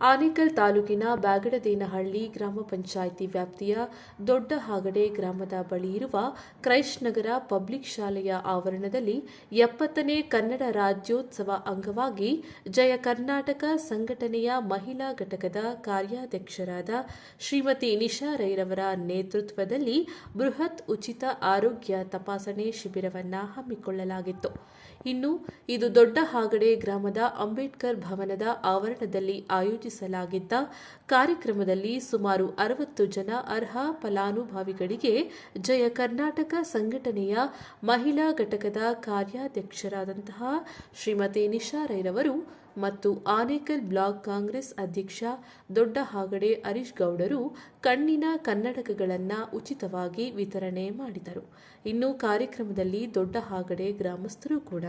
ಆನೇಕಲ್ ತಾಲೂಕಿನ ಬ್ಯಾಗಡದೇನಹಳ್ಳಿ ಗ್ರಾಮ ಪಂಚಾಯಿತಿ ವ್ಯಾಪ್ತಿಯ ದೊಡ್ಡ ಹಾಗಡೆ ಗ್ರಾಮದ ಬಳಿ ಇರುವ ಕ್ರೈಸ್ಟ್ ನಗರ ಪಬ್ಲಿಕ್ ಶಾಲೆಯ ಆವರಣದಲ್ಲಿ 70ನೇ ಕನ್ನಡ ರಾಜ್ಯೋತ್ಸವ ಅಂಗವಾಗಿ ಜಯ ಕರ್ನಾಟಕ ಸಂಘಟನೆಯ ಮಹಿಳಾ ಘಟಕದ ಕಾರ್ಯಾಧ್ಯಕ್ಷರಾದ ಶ್ರೀಮತಿ ನಿಶಾ ರೈರವರ ನೇತೃತ್ವದಲ್ಲಿ ಬೃಹತ್ ಉಚಿತ ಆರೋಗ್ಯ ತಪಾಸಣೆ ಶಿಬಿರವನ್ನು ಹಮ್ಮಿಕೊಳ್ಳಲಾಗಿತ್ತು. ಇನ್ನು ಇದು ದೊಡ್ಡ ಹಾಗಡೆ ಗ್ರಾಮದ ಅಂಬೇಡ್ಕರ್ ಭವನದ ಆವರಣದಲ್ಲಿ ಆಯೋಜಿಸಲಾಗಿದ್ದ ಕಾರ್ಯಕ್ರಮದಲ್ಲಿ ಸುಮಾರು 60 ಜನ ಅರ್ಹ ಫಲಾನುಭವಿಗಳಿಗೆ ಜಯ ಕರ್ನಾಟಕ ಸಂಘಟನೆಯ ಮಹಿಳಾ ಘಟಕದ ಕಾರ್ಯಾಧ್ಯಕ್ಷರಾದಂತಹ ಶ್ರೀಮತಿ ನಿಶಾ ರೈರವರು ಮತ್ತು ಆನೇಕಲ್ ಬ್ಲಾಕ್ ಕಾಂಗ್ರೆಸ್ ಅಧ್ಯಕ್ಷ ದೊಡ್ಡ ಹಾಗಡೆ ಹರೀಶ್ ಗೌಡರು ಕಣ್ಣಿನ ಕನ್ನಡಕಗಳನ್ನು ಉಚಿತವಾಗಿ ವಿತರಣೆ ಮಾಡಿದರು. ಇನ್ನು ಕಾರ್ಯಕ್ರಮದಲ್ಲಿ ದೊಡ್ಡ ಹಾಗಡೆ ಗ್ರಾಮಸ್ಥರು ಕೂಡ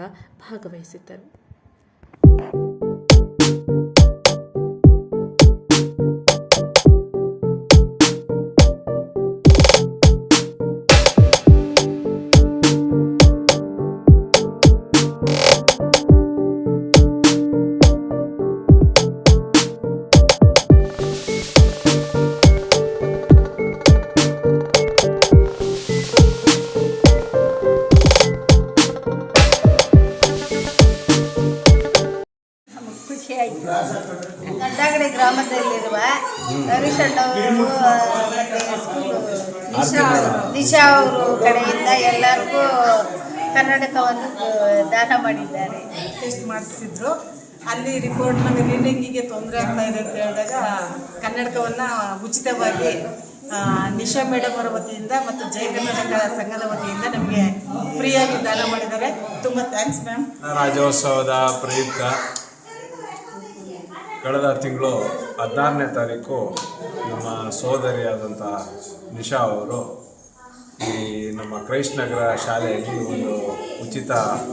ಭಾಗವಹಿಸಿದ್ದರು. ಗಡ್ಡಾಗಡೆ ಗ್ರಾಮದಲ್ಲಿರುವ ಹರೀಶ್ ಅಣ್ಣವರು ನಿಶಾ ಅವರು ಕಡೆಯಿಂದ ಎಲ್ಲರಿಗೂ ಕನ್ನಡಕವನ್ನು ದಾನ ಮಾಡಿದ್ದಾರೆ. ಟೆಸ್ಟ್ ಮಾಡಿಸಿದ್ರು. ಅಲ್ಲಿ ರಿಪೋರ್ಟ್ ನಮಗೆ ರೀಡಿಂಗಿಗೆ ತೊಂದರೆ ಆಗ್ತಾ ಇದೆ ಅಂತ ಹೇಳಿದಾಗ ಕನ್ನಡಕವನ್ನು ಉಚಿತವಾಗಿ ನಿಶಾ ಮೇಡಮ್ ಅವರ ವತಿಯಿಂದ ಮತ್ತು ಜಯ ಕರ್ನಾಟಕ ಸಂಘದ ವತಿಯಿಂದ ನಮಗೆ ಫ್ರೀಯಾಗಿ ದಾನ ಮಾಡಿದ್ದಾರೆ. ತುಂಬ ಥ್ಯಾಂಕ್ಸ್ ಮ್ಯಾಮ್. ರಾಜ್ಯೋತ್ಸವದ ಪ್ರಯುಕ್ತ ಕಳೆದ ತಿಂಗಳು 16ನೇ ತಾರೀಕು ನಮ್ಮ ಸೋದರಿಯಾದಂಥ ನಿಶಾ ಅವರು ಈ ನಮ್ಮ ಕ್ರೈಸ್ಟ್ ನಗರ ಶಾಲೆಯಲ್ಲಿ ಒಂದು ಉಚಿತ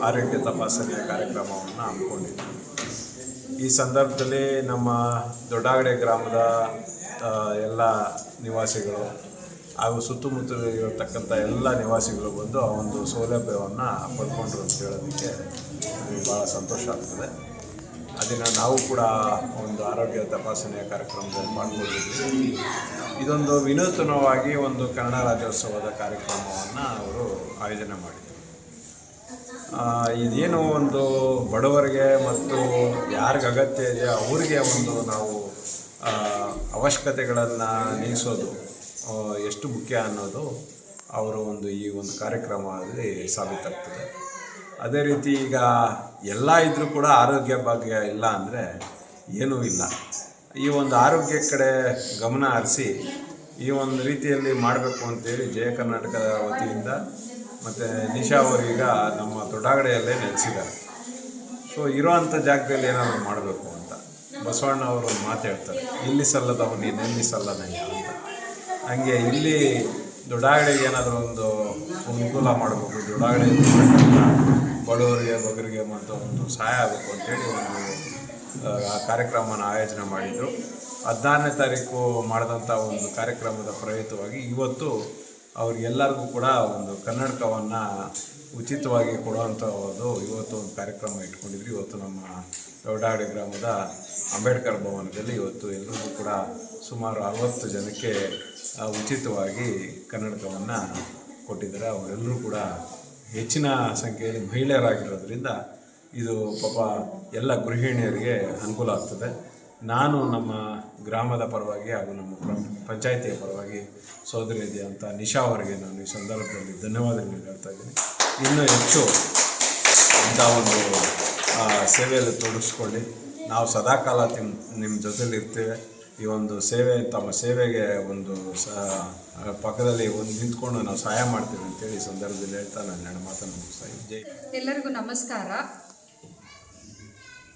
ಆರೋಗ್ಯ ತಪಾಸಣೆಯ ಕಾರ್ಯಕ್ರಮವನ್ನು ಹಮ್ಮಿಕೊಂಡಿದ್ದರು. ಈ ಸಂದರ್ಭದಲ್ಲಿ ನಮ್ಮ ದೊಡ್ಡಾಗಡೆ ಗ್ರಾಮದ ಎಲ್ಲ ನಿವಾಸಿಗಳು ಹಾಗೂ ಸುತ್ತಮುತ್ತ ಇರತಕ್ಕಂಥ ಎಲ್ಲ ನಿವಾಸಿಗಳು ಬಂದು ಆ ಒಂದು ಸೌಲಭ್ಯವನ್ನು ಪಡ್ಕೊಂಡ್ರು ಅಂತ ಹೇಳೋದಕ್ಕೆ ನನಗೆ ಭಾಳ ಸಂತೋಷ ಆಗ್ತದೆ. ಅದನ್ನು ನಾವು ಕೂಡ ಒಂದು ಆರೋಗ್ಯ ತಪಾಸಣೆಯ ಕಾರ್ಯಕ್ರಮದಲ್ಲಿ ಪಾಲ್ಗೊಂಡಿದ್ವಿ. ಇದೊಂದು ವಿನೂತನವಾಗಿ ಒಂದು ಕನ್ನಡ ರಾಜ್ಯೋತ್ಸವದ ಕಾರ್ಯಕ್ರಮವನ್ನು ಅವರು ಆಯೋಜನೆ ಮಾಡಿದರು. ಇದೇನು ಒಂದು ಬಡವರಿಗೆ ಮತ್ತು ಯಾರಿಗೆ ಅಗತ್ಯ ಇದೆಯೋ ಅವರಿಗೆ ಒಂದು ನಾವು ಅವಶ್ಯಕತೆಗಳನ್ನು ನೀಗಿಸೋದು ಎಷ್ಟು ಮುಖ್ಯ ಅನ್ನೋದು ಅವರು ಈ ಒಂದು ಕಾರ್ಯಕ್ರಮದಲ್ಲಿ ಸಾಬೀತಾಗ್ತದೆ. ಅದೇ ರೀತಿ ಈಗ ಎಲ್ಲ ಇದ್ದರೂ ಕೂಡ ಆರೋಗ್ಯ ಭಾಗ್ಯ ಇಲ್ಲ ಅಂದರೆ ಏನೂ ಇಲ್ಲ. ಈ ಒಂದು ಆರೋಗ್ಯ ಕಡೆ ಗಮನ ಹರಿಸಿ ಈ ಒಂದು ರೀತಿಯಲ್ಲಿ ಮಾಡಬೇಕು ಅಂತೇಳಿ ಜಯ ಕರ್ನಾಟಕದ ವತಿಯಿಂದ ಮತ್ತು ನಿಶಾ ಅವರೀಗ ನಮ್ಮ ದೊಡ್ಡಾಗಡೆಯಲ್ಲೇ ನೆಲೆಸಿದ್ದಾರೆ. ಸೊ ಇರೋವಂಥ ಜಾಗದಲ್ಲಿ ಏನಾದರೂ ಮಾಡಬೇಕು ಅಂತ ಬಸವಣ್ಣ ಅವರು ಒಂದು ಮಾತು ಹೇಳ್ತಾರೆ, ಇಲ್ಲಿ ಸಲ್ಲದವ ನೀನೆಲ್ಲಿ ಸಲ್ಲದಂಗೆ ಅಂತ. ಹಂಗೆ ಇಲ್ಲಿ ದೊಡ್ಡಾಗಡೆಗೆ ಏನಾದರೂ ಒಂದು ಅನುಕೂಲ ಮಾಡಬೇಕು, ದೊಡ್ಡಾಗಡೆಯಲ್ಲಿ ಬಡವರಿಗೆ ಬಗರಿಗೆ ಮತ್ತು ಒಂದು ಸಹಾಯ ಆಗಬೇಕು ಅಂತೇಳಿ ಒಂದು ಆ ಕಾರ್ಯಕ್ರಮನ ಆಯೋಜನೆ ಮಾಡಿದರು. 16ನೇ ತಾರೀಕು ಮಾಡಿದಂಥ ಒಂದು ಕಾರ್ಯಕ್ರಮದ ಪ್ರಯುಕ್ತವಾಗಿ ಇವತ್ತು ಅವ್ರಿಗೆಲ್ಲರಿಗೂ ಕೂಡ ಒಂದು ಕನ್ನಡಕವನ್ನು ಉಚಿತವಾಗಿ ಕೊಡುವಂಥದ್ದು ಇವತ್ತು ಒಂದು ಕಾರ್ಯಕ್ರಮ ಇಟ್ಕೊಂಡಿದ್ವಿ. ಇವತ್ತು ನಮ್ಮ ದೊಡ್ಡಾಗಡೆ ಗ್ರಾಮದ ಅಂಬೇಡ್ಕರ್ ಭವನದಲ್ಲಿ ಇವತ್ತು ಎಲ್ಲರಿಗೂ ಕೂಡ ಸುಮಾರು 60 ಜನಕ್ಕೆ ಉಚಿತವಾಗಿ ಕನ್ನಡಕವನ್ನು ಕೊಟ್ಟಿದ್ದಾರೆ. ಅವರೆಲ್ಲರೂ ಕೂಡ ಹೆಚ್ಚಿನ ಸಂಖ್ಯೆಯಲ್ಲಿ ಮಹಿಳೆಯರಾಗಿರೋದ್ರಿಂದ ಇದು ಪಾಪ ಎಲ್ಲ ಗೃಹಿಣಿಯರಿಗೆ ಅನುಕೂಲ ಆಗ್ತದೆ. ನಾನು ನಮ್ಮ ಗ್ರಾಮದ ಪರವಾಗಿ ಹಾಗೂ ನಮ್ಮ ಪಂಚಾಯಿತಿಯ ಪರವಾಗಿ ಸೋದರಿ ಅಂತ ನಿಶಾ ಅವರಿಗೆ ನಾನು ಈ ಸಂದರ್ಭದಲ್ಲಿ ಧನ್ಯವಾದಗಳನ್ನು ಹೇಳ್ತಾ ಇದ್ದೀನಿ. ಇನ್ನೂ ಹೆಚ್ಚು ಇಂಥ ಒಂದು ಸೇವೆಯಲ್ಲಿ ತೊಡಗಿಸ್ಕೊಳ್ಳಿ. ನಾವು ಸದಾಕಾಲ ನಿಮ್ಮ ಜೊತೆಲಿರ್ತೇವೆ. ಈ ಒಂದು ಸೇವೆ ತಮ್ಮ ಸೇವೆಗೆ ಒಂದು ಪಕ್ಕದಲ್ಲಿ ಒಂದು ನಿಂತ್ಕೊಂಡು ನಾವು ಸಹಾಯ ಮಾಡ್ತೀವಿ ಅಂತೇಳಿ ಈ ಸಂದರ್ಭದಲ್ಲಿ ಹೇಳ್ತಾ ನಾನು ನನ್ನ ಮಾತನ್ನು ಮುಗಿಸ್ತಾ ಇದ್ದೀನಿ. ಎಲ್ಲರಿಗೂ ನಮಸ್ಕಾರ.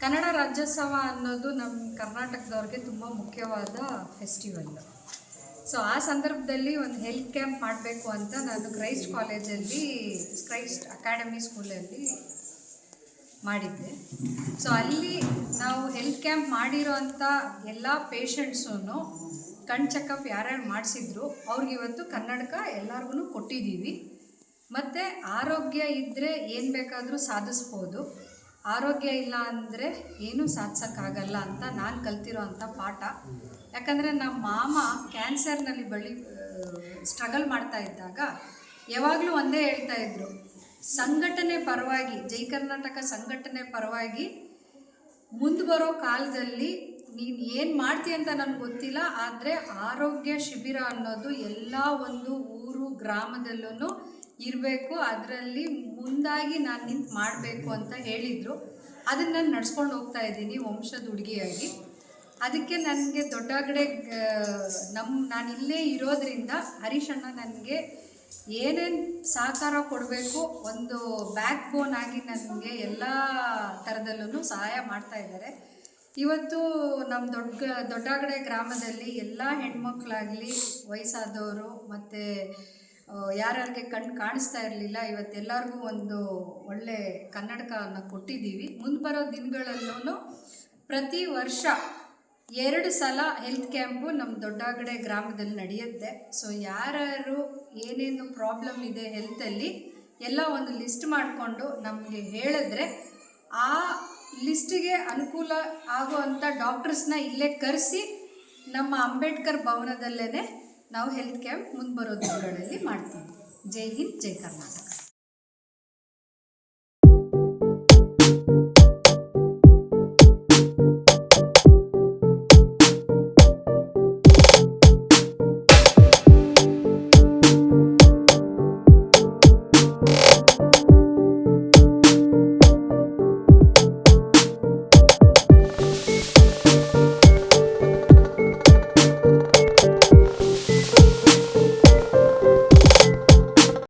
ಕನ್ನಡ ರಾಜ್ಯೋತ್ಸವ ಅನ್ನೋದು ನಮ್ಮ ಕರ್ನಾಟಕದವ್ರಿಗೆ ತುಂಬ ಮುಖ್ಯವಾದ ಫೆಸ್ಟಿವಲ್. ಸೊ ಆ ಸಂದರ್ಭದಲ್ಲಿ ಒಂದು ಹೆಲ್ತ್ ಕ್ಯಾಂಪ್ ಮಾಡಬೇಕು ಅಂತ ನಾನು ಕ್ರೈಸ್ಟ್ ಕಾಲೇಜಲ್ಲಿ ಕ್ರೈಸ್ಟ್ ಅಕಾಡೆಮಿ ಸ್ಕೂಲಲ್ಲಿ ಮಾಡಿದ್ದೆ. ಸೊ ಅಲ್ಲಿ ನಾವು ಹೆಲ್ತ್ ಕ್ಯಾಂಪ್ ಮಾಡಿರೋ ಅಂಥ ಎಲ್ಲ ಪೇಷಂಟ್ಸೂ ಕಣ್ ಚೆಕಪ್ ಯಾರ್ಯಾರು ಮಾಡಿಸಿದ್ರು ಅವ್ರಿಗೆ ಇವತ್ತು ಕನ್ನಡಕ ಎಲ್ಲರಿಗೂ ಕೊಟ್ಟಿದ್ದೀವಿ. ಮತ್ತು ಆರೋಗ್ಯ ಇದ್ದರೆ ಏನು ಬೇಕಾದರೂ ಸಾಧಿಸ್ಬೋದು. ಆರೋಗ್ಯ ಇಲ್ಲ ಅಂದರೆ ಏನೂ ಸಾಧಿಸೋಕ್ಕಾಗಲ್ಲ ಅಂತ ನಾನು ಕಲ್ತಿರೋ ಅಂಥ ಪಾಠ. ಯಾಕಂದರೆ ನಮ್ಮ ಮಾಮ ಕ್ಯಾನ್ಸರ್ನಲ್ಲಿ ಸ್ಟ್ರಗಲ್ ಮಾಡ್ತಾ ಇದ್ದಾಗ ಯಾವಾಗಲೂ ಒಂದೇ ಹೇಳ್ತಾಯಿದ್ರು, ಸಂಘಟನೆ ಪರವಾಗಿ, ಜೈ ಕರ್ನಾಟಕ ಸಂಘಟನೆ ಪರವಾಗಿ ಮುಂದೆ ಬರೋ ಕಾಲದಲ್ಲಿ ನೀನು ಏನು ಮಾಡ್ತೀಯ ಅಂತ ನನಗೆ ಗೊತ್ತಿಲ್ಲ, ಆದರೆ ಆರೋಗ್ಯ ಶಿಬಿರ ಅನ್ನೋದು ಎಲ್ಲ ಒಂದು ಊರು ಗ್ರಾಮದಲ್ಲೂ ಇರಬೇಕು, ಅದರಲ್ಲಿ ಮುಂದಾಗಿ ನಾನು ನಿಂತು ಮಾಡಬೇಕು ಅಂತ ಹೇಳಿದರು. ಅದನ್ನು ನಾನು ನಡ್ಸ್ಕೊಂಡು ಹೋಗ್ತಾ ಇದ್ದೀನಿ ವಂಶದ ಹುಡುಗಿಯಾಗಿ. ಅದಕ್ಕೆ ನನಗೆ ದೊಡ್ಡಗಡೆ ನಾನಿಲ್ಲೇ ಇರೋದ್ರಿಂದ ಹರೀಶ್ ಅಣ್ಣ ನನಗೆ ಏನೇನು ಸಹಕಾರ ಕೊಡಬೇಕು, ಒಂದು ಬ್ಯಾಕ್ ಬೋನ್ ಆಗಿ ನನಗೆ ಎಲ್ಲ ಥರದಲ್ಲೂ ಸಹಾಯ ಮಾಡ್ತಾಯಿದ್ದಾರೆ. ಇವತ್ತು ನಮ್ಮ ದೊಡ್ಡಗಡೆ ಗ್ರಾಮದಲ್ಲಿ ಎಲ್ಲ ಹೆಣ್ಮಕ್ಳಾಗಲಿ, ವಯಸ್ಸಾದವರು ಮತ್ತು ಯಾರ್ಯಾರಿಗೆ ಕಣ್ಣು ಕಾಣಿಸ್ತಾ ಇರಲಿಲ್ಲ, ಇವತ್ತೆಲ್ಲರಿಗೂ ಒಂದು ಒಳ್ಳೆ ಕನ್ನಡಕವನ್ನು ಕೊಟ್ಟಿದ್ದೀವಿ. ಮುಂದೆ ಬರೋ ದಿನಗಳಲ್ಲೂ ಪ್ರತಿ ವರ್ಷ 2 ಸಲ ಹೆಲ್ತ್ ಕ್ಯಾಂಪು ನಮ್ಮ ದೊಡ್ಡಗಡೆ ಗ್ರಾಮದಲ್ಲಿ ನಡೆಯುತ್ತೆ. ಸೊ ಯಾರ್ಯಾರು ಏನೇನು ಪ್ರಾಬ್ಲಮ್ ಇದೆ ಹೆಲ್ತಲ್ಲಿ ಎಲ್ಲ ಒಂದು ಲಿಸ್ಟ್ ಮಾಡಿಕೊಂಡು ನಮಗೆ ಹೇಳಿದ್ರೆ ಆ ಲಿಸ್ಟಿಗೆ ಅನುಕೂಲ ಆಗುವಂಥ ಡಾಕ್ಟರ್ಸ್ನ ಇಲ್ಲೇ ಕರೆಸಿ ನಮ್ಮ ಅಂಬೇಡ್ಕರ್ ಭವನದಲ್ಲೇ ನಾವು ಹೆಲ್ತ್ ಕ್ಯಾಂಪ್ ಮುಂದೆ ಬರೋ ದಿನಗಳಲ್ಲಿ ಮಾಡ್ತೀವಿ. ಜೈ ಹಿಂದ್, ಜೈ ಕರ್ನಾಟಕ.